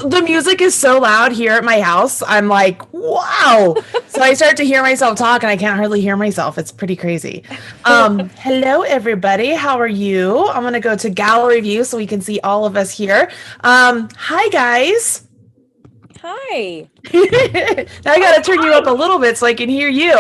the music is so loud here at my house. I'm like, wow. So I start to hear myself talk and I can't hardly hear myself. It's pretty crazy. Hello, everybody. How are you? I'm going to go to gallery view so we can see all of us here. Hi, guys. Hi. Now I got to turn you up a little bit so I can hear you.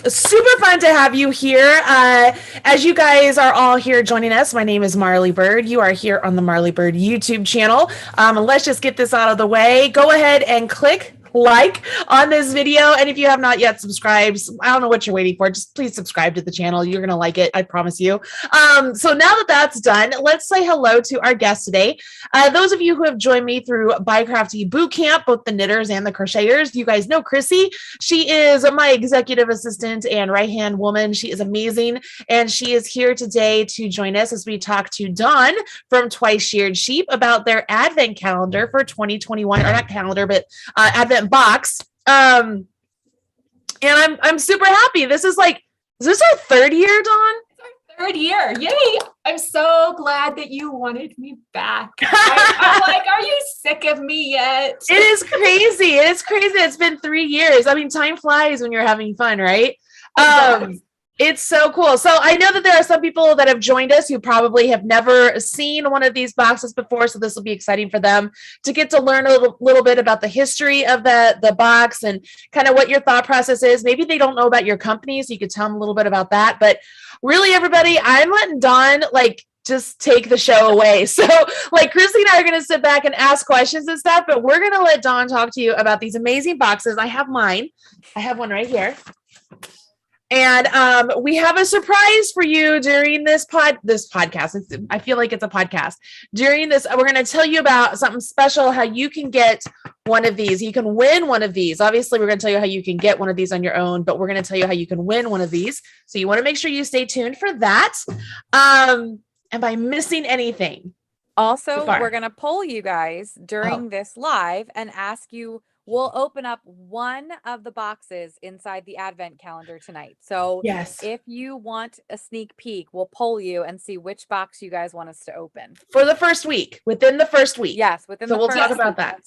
Super fun to have you here. As you guys are all here joining us, my name is Marley Bird. You are here on the Marley Bird YouTube channel. Let's just get this out of the way. Go ahead and click like on this video, and if you have not yet subscribed, I don't know what you're waiting for, just please subscribe to the channel. You're gonna like it, I promise you. So now that that's done, let's say hello to our guests today. Those of you who have joined me through BiCrafty Bootcamp, both the knitters and the crocheters, you guys know Chrissy. She is my executive assistant and right-hand woman. She is amazing, and she is here today to join us as we talk to Dawn from Sheared Sheep about their advent calendar for 2021, or not calendar, but advent box. And I'm super happy. Is this our third year, Dawn? It's our third year. Yay. I'm so glad that you wanted me back. I'm like, are you sick of me yet? It is crazy. It is crazy. It's been 3 years. I mean, time flies when you're having fun, right? It's so cool. So I know that there are some people that have joined us who probably have never seen one of these boxes before. So this will be exciting for them to get to learn a little bit about the history of the box and kind of what your thought process is. Maybe they don't know about your company, so you could tell them a little bit about that. But really, everybody, I'm letting Dawn just take the show away. So Chrissy and I are going to sit back and ask questions and stuff, but we're going to let Dawn talk to you about these amazing boxes. I have mine. I have one right here. And we have a surprise for you during this podcast. I feel like it's a podcast. During this, we're going to tell you about something special, how you can get one of these. You can win one of these. Obviously, we're going to tell you how you can get one of these on your own, but we're going to tell you how you can win one of these. So you want to make sure you stay tuned for that. And by missing anything. Also, we're going to poll you guys during this live and ask you. We'll open up one of the boxes inside the advent calendar tonight. So yes, if you want a sneak peek, we'll poll you and see which box you guys want us to open. For the first week, within the first week. Yes, within the first week. So we'll talk about that.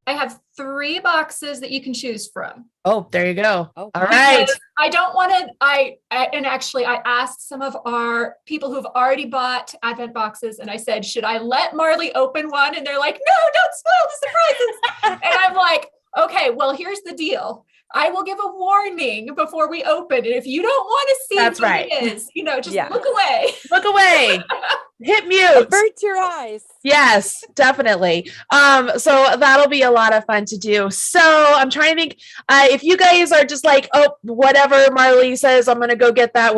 I have 3 boxes that you can choose from. Oh, there you go. Oh, all right. I don't want to, I asked some of our people who've already bought advent boxes, and I said, should I let Marley open one? And they're like, no, don't spoil the surprises. And I'm like, okay, well, here's the deal. I will give a warning before we open. And if you don't want to see what it is, just look away. Look away. Hit mute. Avert your eyes. Yes, definitely. So that'll be a lot of fun to do. So I'm trying to think, if you guys are just like, oh, whatever Marley says, I'm going to go get that.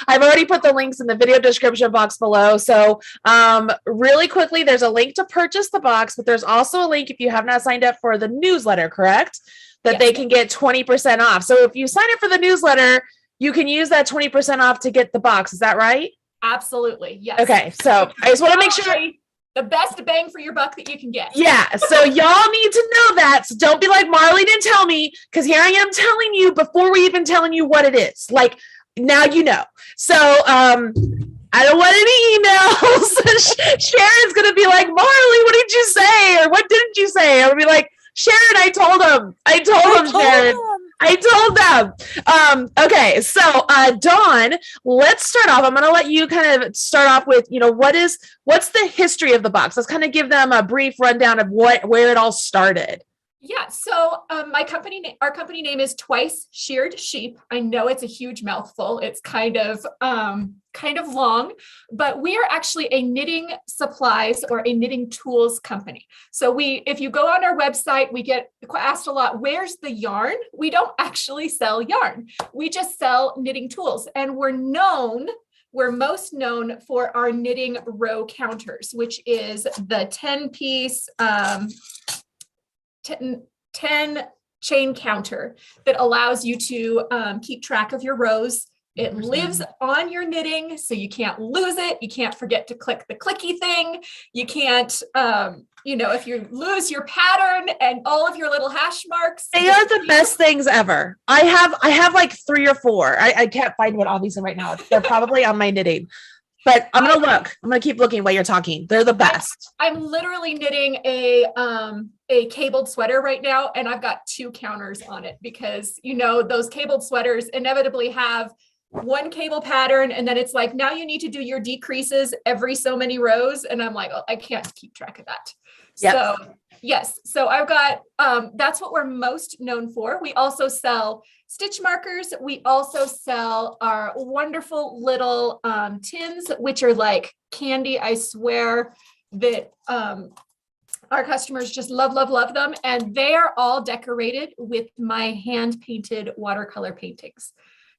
I've already put the links in the video description box below. So really quickly, there's a link to purchase the box, but there's also a link if you have not signed up for the newsletter, correct? That they can get 20% off. So if you sign up for the newsletter, you can use that 20% off to get the box. Is that right? Absolutely. Yes. Okay. So I just want to make sure. The best bang for your buck that you can get. Yeah. So y'all need to know that. So don't be like, Marley didn't tell me, because here I am telling you before we even telling you what it is. Now you know. So I don't want any emails. Sharon's going to be like, Marley, what did you say? Or what didn't you say? I'll be like, Sharon, I told him, Sharon. I told them. Okay, so Dawn, let's start off. I'm going to let you kind of start off with, what's the history of the box? Let's kind of give them a brief rundown of where it all started. Yeah. So our company name is Sheared Sheep. I know it's a huge mouthful. It's kind of long, but we are actually a knitting supplies or a knitting tools company. So if you go on our website, we get asked a lot, where's the yarn? We don't actually sell yarn. We just sell knitting tools, and we're most known for our knitting row counters, which is the 10-piece 10 chain counter that allows you to keep track of your rows. It lives on your knitting, so you can't lose it. You can't forget to click the clicky thing. You can't, if you lose your pattern and all of your little hash marks. They are the best things ever. I have like 3 or 4. I can't find one obviously right now. They're probably on my knitting. but I'm going to look. I'm going to keep looking while you're talking. They're the best. I'm literally knitting a cabled sweater right now, and I've got 2 counters on it because, you know, those cabled sweaters inevitably have one cable pattern, and then it's like, now you need to do your decreases every so many rows. And I'm like, oh, I can't keep track of that. Yep. So yes, so I've got, that's what we're most known for. We also sell stitch markers. We also sell our wonderful little tins, which are like candy. I swear that our customers just love, love, love them. And they are all decorated with my hand painted watercolor paintings.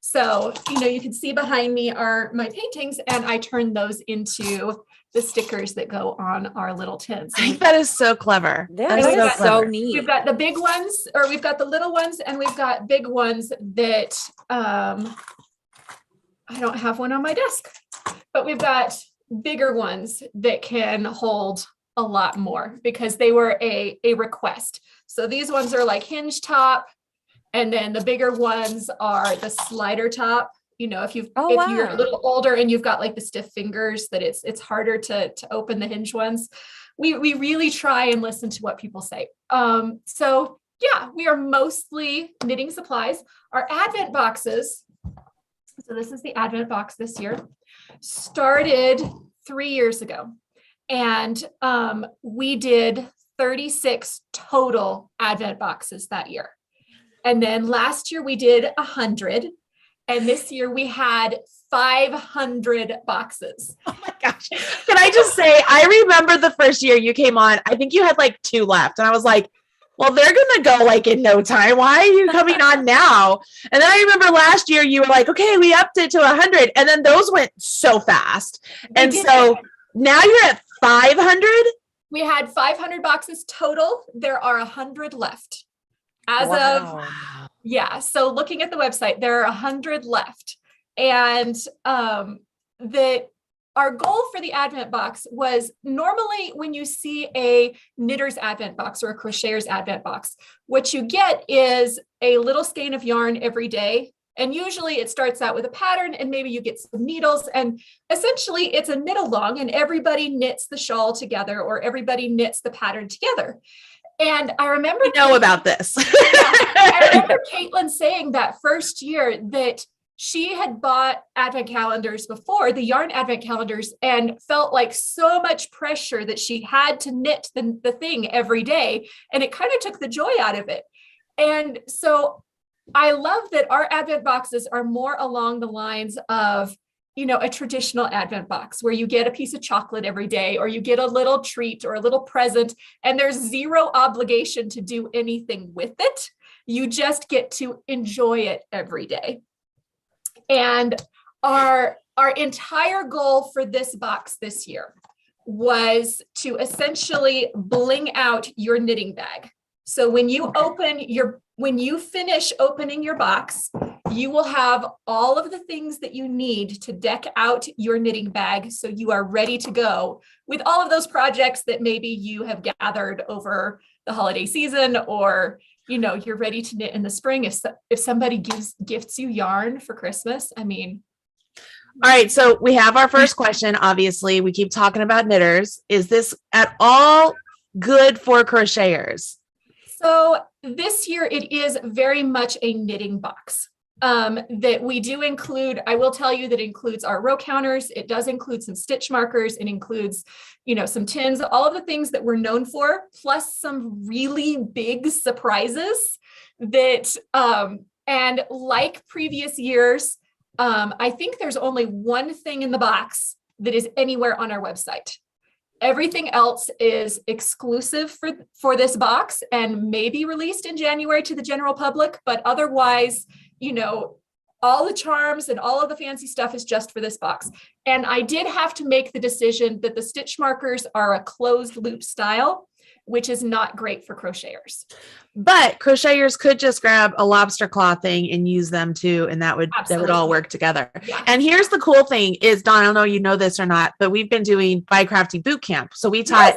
So, you know, you can see behind me are my paintings, and I turn those into the stickers that go on our little tins. I think that is so clever. That is is so clever. neat. We've got the big ones, or we've got the little ones, and we've got big ones that I don't have one on my desk, but we've got bigger ones that can hold a lot more because they were a request. So these ones are like hinge top. And then the bigger ones are the slider top. You know, if you're a little older and you've got like the stiff fingers, that it's harder to open the hinge ones. We really try and listen to what people say. So yeah, we are mostly knitting supplies. Our Advent boxes. So this is the Advent box this year. Started 3 years ago, and we did 36 total Advent boxes that year. And then last year we did 100. And this year we had 500 boxes. Oh my gosh. Can I just say, I remember the first year you came on, I think you had like 2 left. And I was like, well, they're going to go like in no time. Why are you coming on now? And then I remember last year you were like, okay, we upped it to 100. And then those went so fast. And so now you're at 500. We had 500 boxes total. There are 100 left. So looking at the website, there are 100 left. And that our goal for the Advent box was, normally when you see a knitter's Advent box or a crocheter's Advent box, what you get is a little skein of yarn every day. And usually it starts out with a pattern, and maybe you get some needles, and essentially it's a knit along, and everybody knits the shawl together, or everybody knits the pattern together. And I remember about this. I remember Caitlin saying that first year that she had bought Advent calendars before, the yarn Advent calendars, and felt like so much pressure that she had to knit the thing every day. And it kind of took the joy out of it. And so I love that our Advent boxes are more along the lines of, you know, a traditional Advent box where you get a piece of chocolate every day, or you get a little treat or a little present, and there's zero obligation to do anything with it. You just get to enjoy it every day. And our entire goal for this box this year was to essentially bling out your knitting bag. So when you finish opening your box, you will have all of the things that you need to deck out your knitting bag, so you are ready to go with all of those projects that maybe you have gathered over the holiday season, or, you know, you're ready to knit in the spring. If somebody gifts you yarn for Christmas, I mean. All right, so we have our first question. Obviously, we keep talking about knitters. Is this at all good for crocheters? So this year it is very much a knitting box. That we do include, I will tell you that it includes our row counters. It does include some stitch markers. It includes, you know, some tins, all of the things that we're known for, plus some really big surprises that, and like previous years, I think there's only one thing in the box that is anywhere on our website. Everything else is exclusive for this box and may be released in January to the general public, but otherwise, you know, all the charms and all of the fancy stuff is just for this box. And I did have to make the decision that the stitch markers are a closed loop style, which is not great for crocheters. But crocheters could just grab a lobster claw thing and use them too, and that would all work together. Yeah. And here's the cool thing is, Dawn, I don't know you know this or not, but we've been doing BiCrafty boot camp. So we taught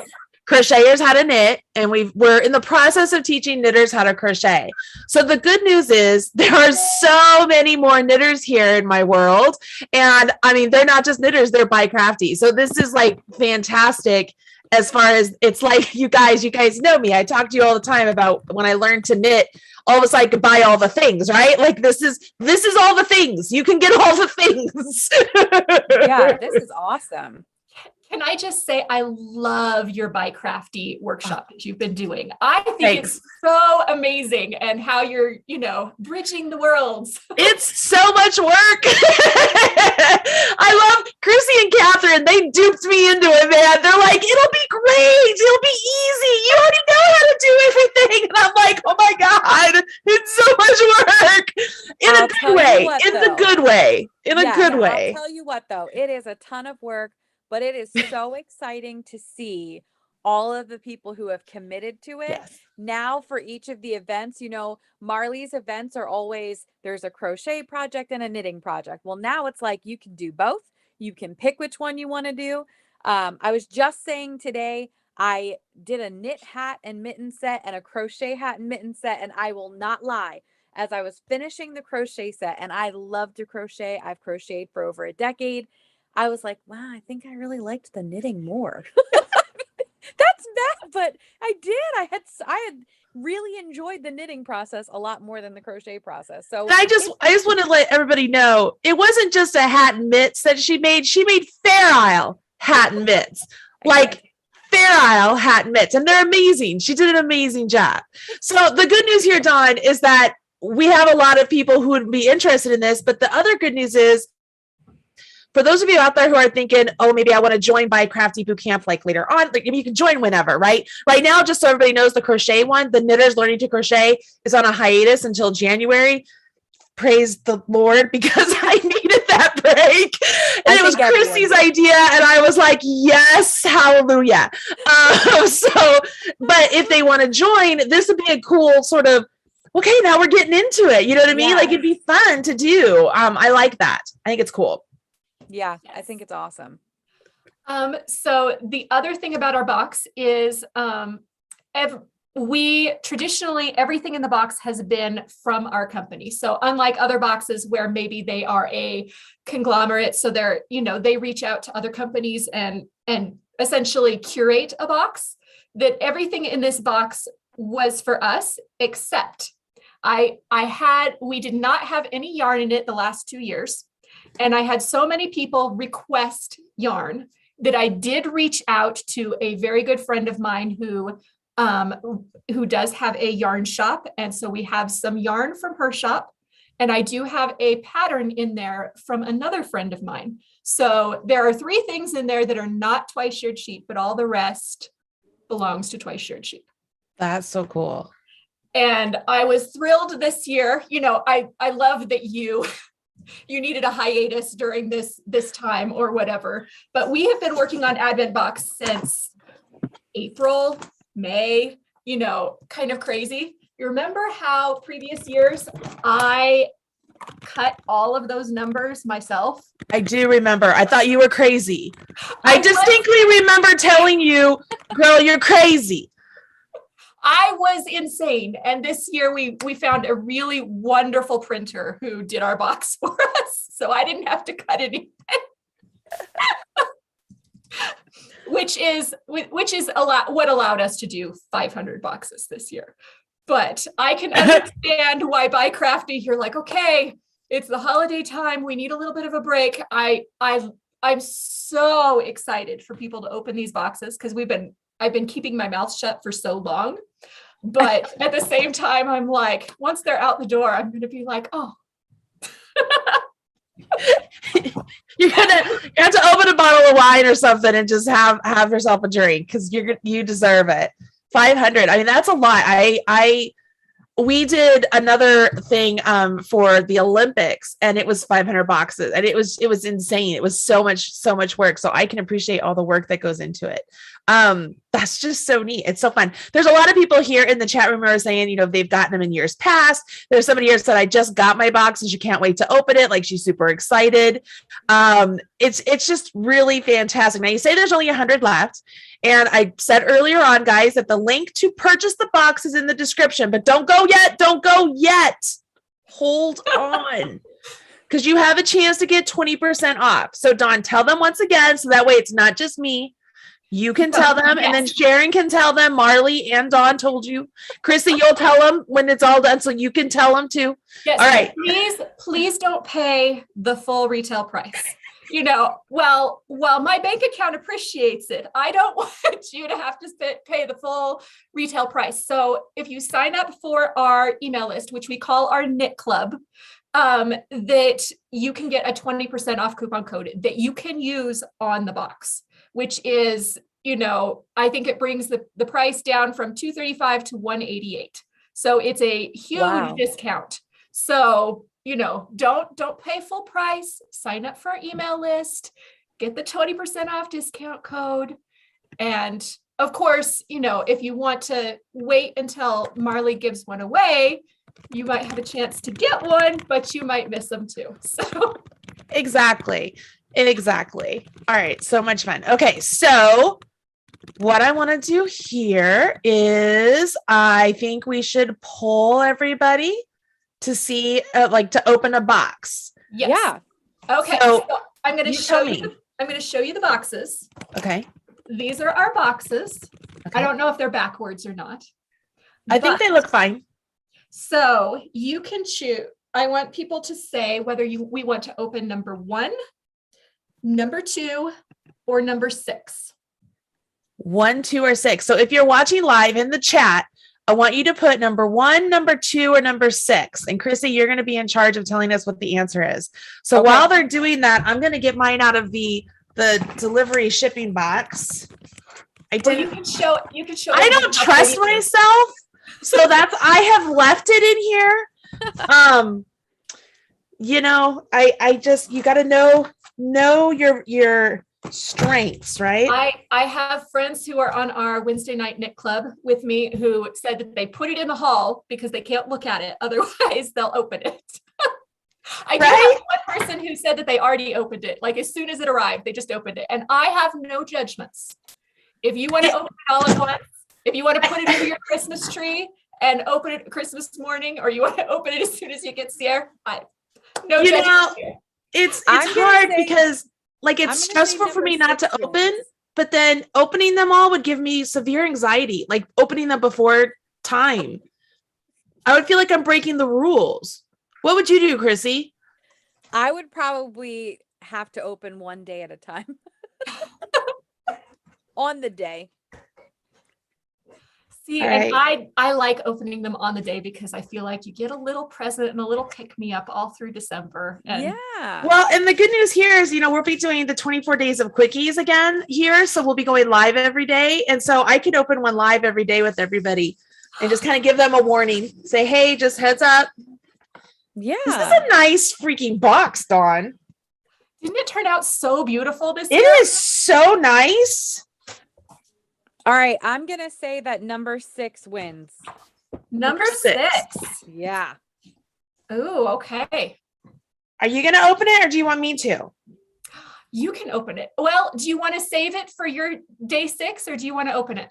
crocheters how to knit, and we're in the process of teaching knitters how to crochet. So the good news is there are so many more knitters here in my world. And I mean, they're not just knitters, they're BiCrafty. So this is like fantastic. As far as it's like, you guys know me. I talk to you all the time about when I learned to knit, all of a sudden I could buy all the things, right? Like this is all the things. You can get all the things. Yeah, this is awesome. Can I just say, I love your BiCrafty workshop that you've been doing. I think Thanks. It's so amazing, and how you're, bridging the worlds. It's so much work. I love Chrissy and Catherine. They duped me into it, man. They're like, it'll be great. It'll be easy. You already know how to do everything. And I'm like, oh my God, it's so much work. In a good way. In a good way. I'll tell you what, though, it is a ton of work. But it is so exciting to see all of the people who have committed to it. Yes. Now for each of the events, Marley's events are always, there's a crochet project and a knitting project. Well, now it's like you can do both. You can pick which one you want to do. I was just saying today, I did a knit hat and mitten set and a crochet hat and mitten set. And I will not lie, as I was finishing the crochet set, and I love to crochet. I've crocheted for over a decade. I was like, wow, I think I really liked the knitting more. That's bad, but I did. I had really enjoyed the knitting process a lot more than the crochet process. So I just want to let everybody know, it wasn't just a hat and mitts that she made. She made Fair Isle hat and mitts. Like Fair Isle hat and mitts. And they're amazing. She did an amazing job. So the good news here, Dawn, is that we have a lot of people who would be interested in this. But the other good news is, for those of you out there who are thinking, oh, maybe I want to join BiCrafty Bootcamp like later on, like you can join whenever, right? Right now, just so everybody knows, the crochet one, the Knitters Learning to Crochet, is on a hiatus until January. Praise the Lord, because I needed that break. And it was Chrissy's idea, and I was like, yes, hallelujah. But if they want to join, this would be a cool sort of, okay, now we're getting into it. You know what I mean? Yeah. Like it'd be fun to do. I like that. I think it's cool. Yeah, Yes. I think it's awesome. So the other thing about our box is we traditionally, everything in the box has been from our company. So unlike other boxes where maybe they are a conglomerate, so they're, they reach out to other companies and essentially curate a box, that everything in this box was for us, except we did not have any yarn in it the last 2 years. And I had so many people request yarn that I did reach out to a very good friend of mine who does have a yarn shop. And so we have some yarn from her shop. And I do have a pattern in there from another friend of mine. So there are 3 things in there that are not Twice Sheared Sheep, but all the rest belongs to Twice Sheared Sheep. That's so cool. And I was thrilled this year. I love that you needed a hiatus during this time or whatever, but we have been working on Advent Box since April, May, kind of crazy. You remember how previous years I cut all of those numbers myself? I do remember. I thought you were crazy. I distinctly remember telling you, girl, you're crazy. I was insane. And this year we found a really wonderful printer who did our box for us. So I didn't have to cut anything. which is what allowed us to do 500 boxes this year. But I can understand why BiCrafty, you're like, okay, it's the holiday time. We need a little bit of a break. I'm so excited for people to open these boxes because I've been keeping my mouth shut for so long. But at the same time, I'm like, once they're out the door, I'm going to be like, oh. You have to open a bottle of wine or something and just have yourself a drink because you deserve it. 500. I mean, that's a lot. We did another thing for the Olympics, and it was 500 boxes, and it was insane. It was so much work. So I can appreciate all the work that goes into it. That's just so neat. It's so fun. There's a lot of people here in the chat room who are saying, they've gotten them in years past. There's somebody here said, I just got my box and she can't wait to open it. Like she's super excited. It's just really fantastic. Now you say there's only 100 left, And I said earlier on, guys, that the link to purchase the box is in the description, but don't go yet. Don't go yet. Hold on. Because you have a chance to get 20% off. So Dawn, tell them once again, so that way it's not just me. You can tell them, and then Sharon can tell them. Marley and Dawn told you. Chrissy, you'll tell them when it's all done, so you can tell them too. Yes, all right. Please don't pay the full retail price. Well, my bank account appreciates it, I don't want you to have to pay the full retail price. So if you sign up for our email list, which we call our knit club, that you can get a 20% off coupon code that you can use on the box, which is, I think it brings the price down from $235 to $188. So it's a huge discount. So, don't pay full price, sign up for our email list, get the 20% off discount code. And of course, if you want to wait until Marley gives one away, you might have a chance to get one, but you might miss them too. So exactly. All right. So much fun. Okay. So what I want to do here is I think we should poll everybody to see, to open a box. Yes. Yeah. Okay. So I'm going to show you. I'm going to show you the boxes. Okay. These are our boxes. Okay. I don't know if they're backwards or not. I think they look fine. So you can choose. I want people to say whether we want to open number 1, number 2, or number 6. 1, 2, or 6. So if you're watching live in the chat, I want you to put number 1, number 2, or number 6. And Chrissy, you're going to be in charge of telling us what the answer is. So while they're doing that, I'm going to get mine out of the delivery shipping box. You can show. I don't trust myself. So I have left it in here. I just, you got to know your strengths, right? I have friends who are on our Wednesday night knit club with me who said that they put it in the hall because they can't look at it. Otherwise they'll open it. I do have one person who said that they already opened it. Like as soon as it arrived, they just opened it. And I have no judgments. If you want to open it all at once, if you want to put it under your Christmas tree and open it Christmas morning, or you want to open it as soon as you get there, no judgments here. It's hard because it's stressful for me not to open, but then opening them all would give me severe anxiety, like opening them before time. I would feel like I'm breaking the rules. What would you do, Chrissy? I would probably have to open one day at a time. On the day. See, and I like opening them on the day because I feel like you get a little present and a little pick-me-up all through December. Well, and the good news here is, we'll be doing the 24 days of quickies again here. So we'll be going live every day. And so I could open one live every day with everybody and just kind of give them a warning. Say, hey, just heads up. Yeah. This is a nice freaking box, Dawn. Didn't it turn out so beautiful this year? It is so nice. All right, I'm going to say that number 6 wins. Number 6. Yeah. Oh, okay. Are you going to open it or do you want me to? You can open it. Well, do you want to save it for your day 6 or do you want to open it?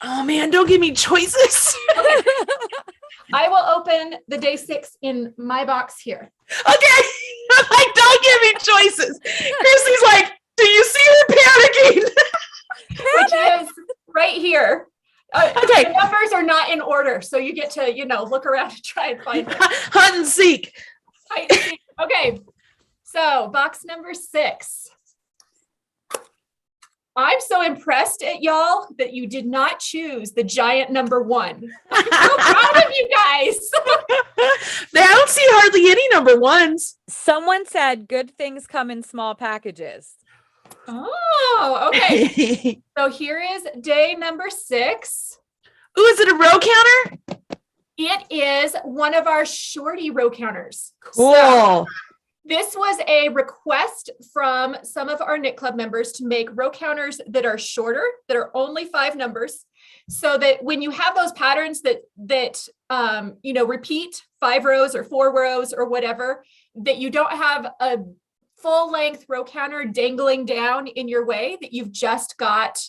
Oh man, don't give me choices. Okay. I will open the day 6 in my box here. Okay. I'm like, don't give me choices. Chrissy's like, do you see her panicking? Which is right here. Okay. The numbers are not in order. So you get to, look around and try and find them. Hunt and seek. Okay. So box number 6. I'm so impressed at y'all that you did not choose the giant number 1. I'm so proud of you guys. I don't see hardly any number 1s. Someone said good things come in small packages. Oh, okay. So here is day number 6. Ooh, is it a row counter? It is one of our shorty row counters. Cool. So this was a request from some of our knit club members to make row counters that are shorter, that are only 5 numbers, so that when you have those patterns that repeat 5 rows or 4 rows or whatever, that you don't have a full length row counter dangling down in your way, that you've just got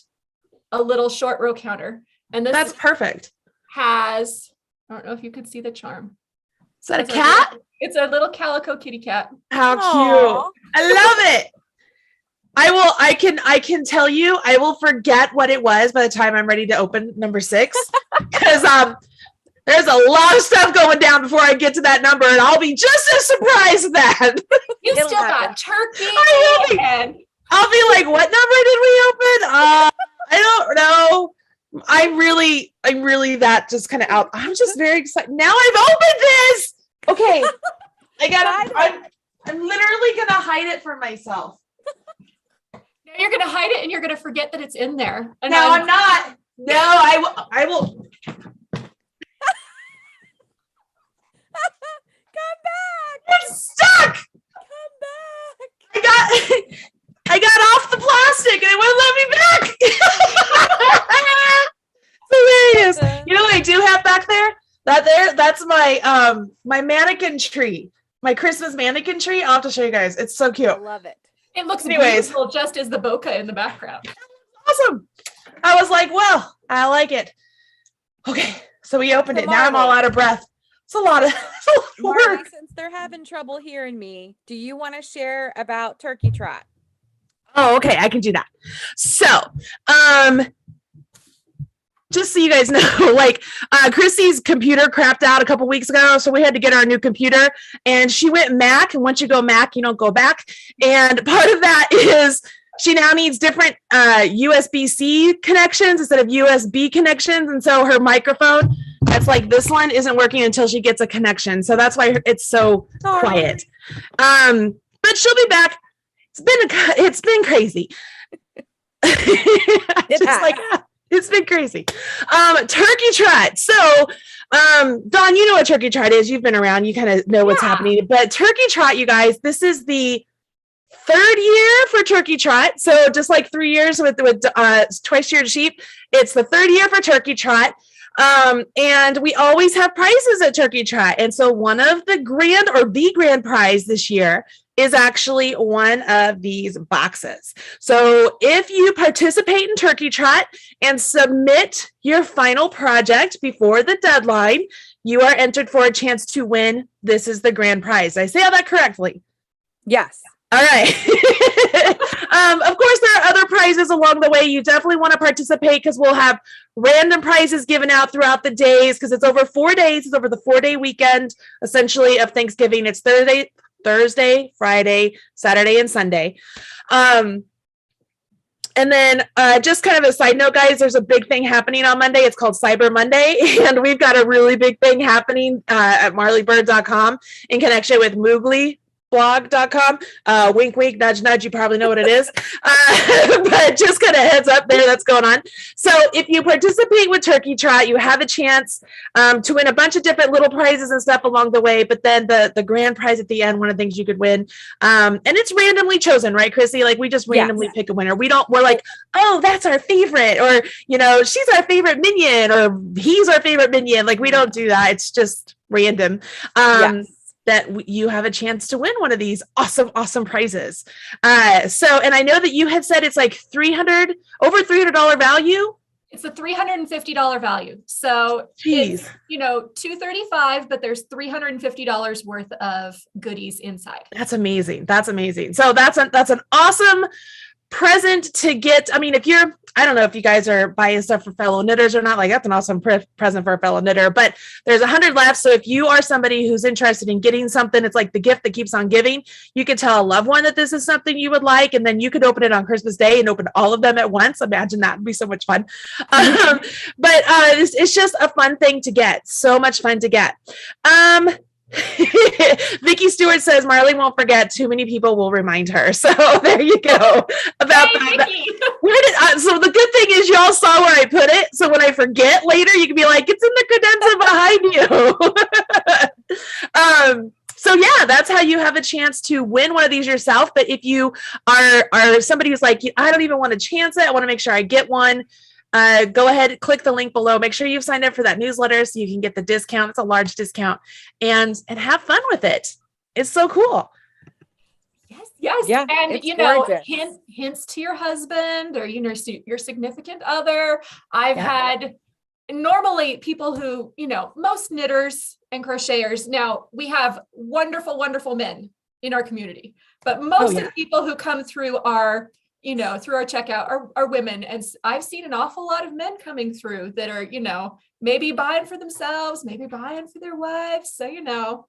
a little short row counter. And this That's perfect. has, I don't know if you could see the charm. Is that a cat? It's a little calico kitty cat. How Aw. cute. I love it. I can tell you, I will forget what it was by the time I'm ready to open number 6. Because there's a lot of stuff going down before I get to that number, and I'll be just as surprised that. You It'll still happen. got turkey. I will be. And I'll be like, what number did we open? I don't know. I'm really that just kind of out. I'm just very excited. Now I've opened this. Okay. I'm literally gonna hide it from myself. now you're gonna hide it and you're gonna forget that it's in there. And No, I'm not. No, I will. Come back. It's stuck. Come back. I got off the plastic and it wouldn't let me back. It's hilarious. You know what I do have back there? That's my my mannequin tree. My Christmas mannequin tree. I'll have to show you guys. It's so I cute. love it. It looks Anyways. beautiful just as the bokeh in the background. Awesome. I was like, well, I like it. Okay, so we opened it. Now I'm all out of breath. It's a lot of Marley, work. since they're having trouble hearing me, do you want to share about Turkey Trot? Oh, okay, I can do that. So, just so you guys know, like Chrissy's computer crapped out a couple weeks ago, so we had to get our new computer, and she went Mac, and once you go Mac, you don't go back. And part of that is she now needs different USB-C connections instead of USB connections, and so her microphone, that's like this one, isn't working until she gets a connection. So that's why it's so quiet. But she'll be back. It's been crazy. It's been crazy. Turkey Trot. So, Dawn, you know what Turkey Trot is. You've been around. You kind of know what's happening. But Turkey Trot, you guys, this is the 3rd year for Turkey Trot. So just like 3 years with Twice Sheared Sheep, it's the 3rd year for Turkey Trot. And we always have prizes at Turkey Trot. And so one of the grand prize this year is actually one of these boxes. So if you participate in Turkey Trot and submit your final project before the deadline, you are entered for a chance to win. This is the grand prize. Did I say all that correctly? Yes. All right. Of course, there are other prizes along the way. You definitely want to participate because we'll have random prizes given out throughout the days because it's over 4 days. It's over the 4-day weekend, essentially, of Thanksgiving. It's Thursday, Friday, Saturday, and Sunday. And then just kind of a side note, guys, there's a big thing happening on Monday. It's called Cyber Monday. And we've got a really big thing happening at marleybird.com in connection with mooglyblog.com. Wink, wink, nudge, nudge. You probably know what it is. But just kind of heads up there, that's going on. So if you participate with Turkey Trot, you have a chance to win a bunch of different little prizes and stuff along the way. But then the grand prize at the end, one of the things you could win. And it's randomly chosen, right, Chrissy? Like we just randomly pick a winner. We're like, oh, that's our favorite, or, you know, she's our favorite minion, or he's our favorite minion. Like we don't do that. It's just random. That you have a chance to win one of these awesome prizes. So, and I know that you had said it's like over $300 value. It's a $350 value. So it's, you know, $235, but there's $350 worth of goodies inside. That's amazing. So that's an awesome present to get. I mean, I don't know if you guys are buying stuff for fellow knitters or not, like that's an awesome present for a fellow knitter, but there's 100 left. So if you are somebody who's interested in getting something, it's like the gift that keeps on giving. You could tell a loved one that this is something you would like, and then you could open it on Christmas Day and open all of them at once. Imagine that would be so much fun. But it's just a fun thing to get. So much fun to get. Vicky Stewart says Marley won't forget. Too many people will remind her. So there you go. About that. So the good thing is y'all saw where I put it. So when I forget later, you can be like, it's in the credenza behind you. So yeah, that's how you have a chance to win one of these yourself. But if you are somebody who's like, I don't even want to chance it, I want to make sure I get one. Go ahead, click the link below. Make sure you've signed up for that newsletter so you can get the discount. It's a large discount, and have fun with it. It's so cool. Yes. Yeah, And, it's you know, gorgeous. hints to your husband or, you know, your significant other. I've Yeah. had normally people who, you know, most knitters and crocheters. Now we have wonderful, wonderful men in our community, but most of the people who come through our, you know, through our checkout are women. And I've seen an awful lot of men coming through that are, you know, maybe buying for themselves, maybe buying for their wives. So, you know.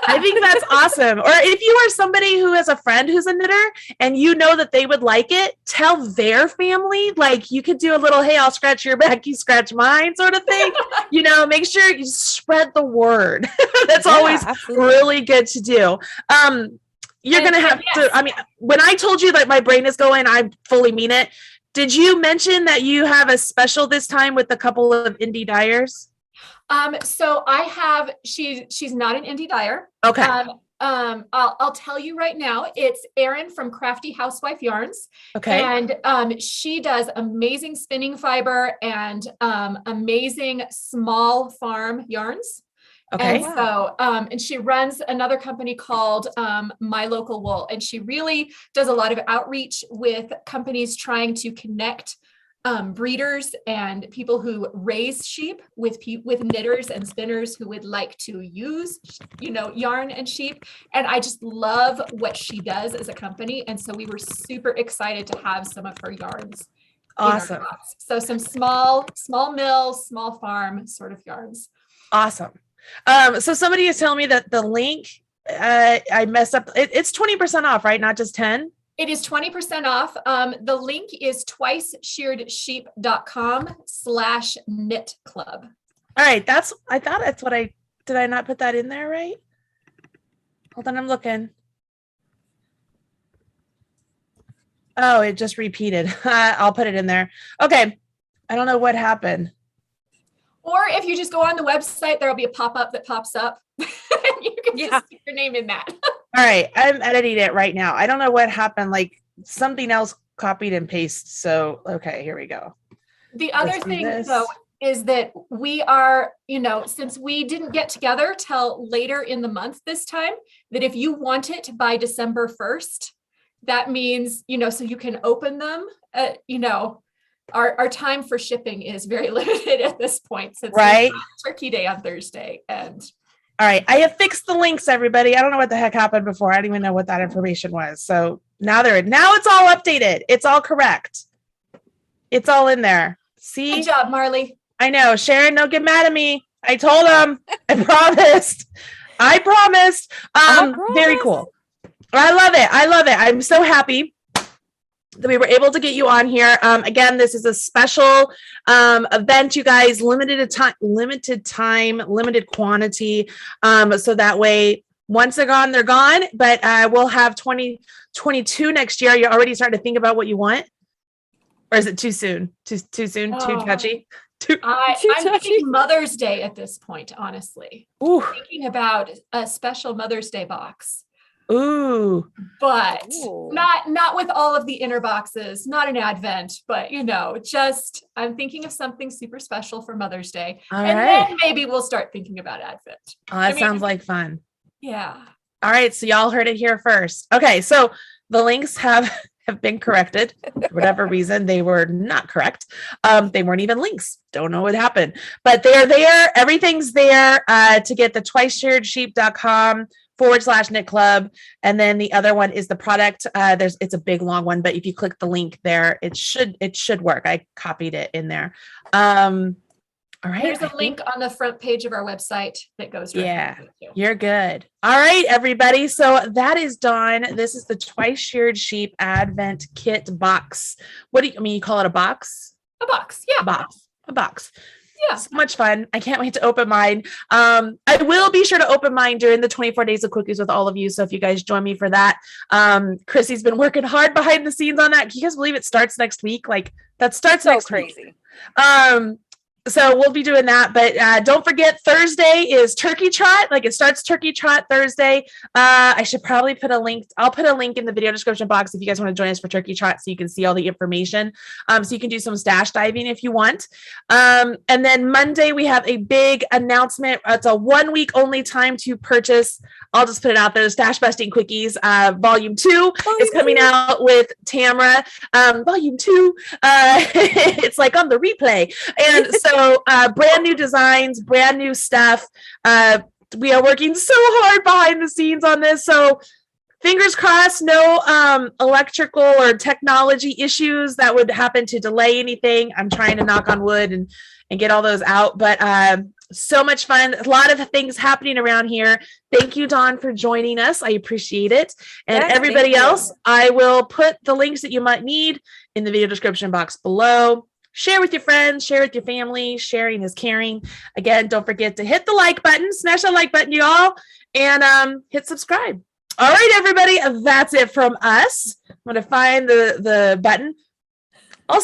I think that's awesome. Or if you are somebody who has a friend who's a knitter and you know that they would like it, tell their family. Like you could do a little, hey, I'll scratch your back, you scratch mine sort of thing. You know, make sure you spread the word. That's always really good to do. You're going to have to, I mean, when I told you that my brain is going, I fully mean it. Did you mention that you have a special this time with a couple of indie dyers? So I have, she's not an indie dyer. Okay. I'll tell you right now, it's Erin from Crafty Housewife Yarns. Okay. And she does amazing spinning fiber and amazing small farm yarns. Okay. And so, and she runs another company called My Local Wool, and she really does a lot of outreach with companies trying to connect breeders and people who raise sheep with knitters and spinners who would like to use, you know, yarn and sheep. And I just love what she does as a company. And so we were super excited to have some of her yarns. Awesome. So some small mills, small farm sort of yarns. Awesome. So somebody is telling me that the link, I messed up. It's 20% off, right? Not just 10. It is 20% off. The link is twiceshearedsheep.com/knit club. All right. I thought that's what did I not put that in there, right? Hold on. I'm looking. Oh, it just repeated. I'll put it in there. Okay. I don't know what happened. Or if you just go on the website, there'll be a pop-up that pops up. You can just stick your name in that. All right. I'm editing it right now. I don't know what happened. Like something else copied and pasted. So, okay, here we go. The other thing though, is that we are, you know, since we didn't get together till later in the month this time, that if you want it by December 1st, that means, you know, so you can open them, you know, our time for shipping is very limited at this point since Turkey Day on Thursday. And all right, I have fixed the links, everybody. I don't know what the heck happened before. I don't even know what that information was. So now it's all updated. It's all correct. It's all in there. See? Good job, Marley. I know. Sharon, don't get mad at me. I told them. I promised. Very cool. I love it. I'm so happy that we were able to get you on here. Again, this is a special event, you guys, limited time, limited quantity. So that way, once they're gone, they're gone. But we'll have 2022 next year. You're already starting to think about what you want? Or is it too soon? Too soon? Too touchy? I'm thinking Mother's Day at this point, honestly. Ooh. Thinking about a special Mother's Day box. Ooh. But not with all of the inner boxes, not an advent, but you know, just I'm thinking of something super special for Mother's Day. Then maybe we'll start thinking about advent. Oh, that sounds like fun. Yeah. All right. So y'all heard it here first. Okay. So the links have been corrected. For whatever reason, they were not correct. They weren't even links. Don't know what happened, but they're there. Everything's there to get the twiceshearedsheep.com/knit club. And then the other one is the product. It's a big long one, but if you click the link there, it should work. I copied it in there. All right. There's a link on the front page of our website that goes. Yeah, you're good. All right, everybody. So that is done. This is the Twice Sheared Sheep Advent Kit box. What do you mean? You call it a box? A box. Yeah. A box. Yeah. So much fun. I can't wait to open mine. I will be sure to open mine during the 24 days of cookies with all of you. So if you guys join me for that, Chrissy's been working hard behind the scenes on that. Can you guys believe it starts next week? Like that starts next week. Crazy. So we'll be doing that, but don't forget Thursday is Turkey Trot. Like it starts Turkey Trot Thursday. I should probably put a link. I'll put a link in the video description box if you guys want to join us for Turkey Trot, so you can see all the information. So you can do some stash diving if you want. And then Monday we have a big announcement. It's a 1 week only time to purchase. I'll just put it out there. The Stash Busting Quickies, Volume 2 is coming out with Tamara. Volume 2. It's like on the replay. And so brand new designs, brand new stuff. We are working so hard behind the scenes on this. So fingers crossed, no electrical or technology issues that would happen to delay anything. I'm trying to knock on wood and get all those out. But so much fun. A lot of things happening around here. Thank you, Dawn, for joining us. I appreciate it. And Yes, everybody thank you. else, I will put the links that you might need in the video description box below. Share with your friends, share with your family. Sharing is caring. Again, don't forget to hit the like button, smash that like button, y'all, and hit subscribe. All right, everybody, that's it from us. I'm going to find the button. I'll see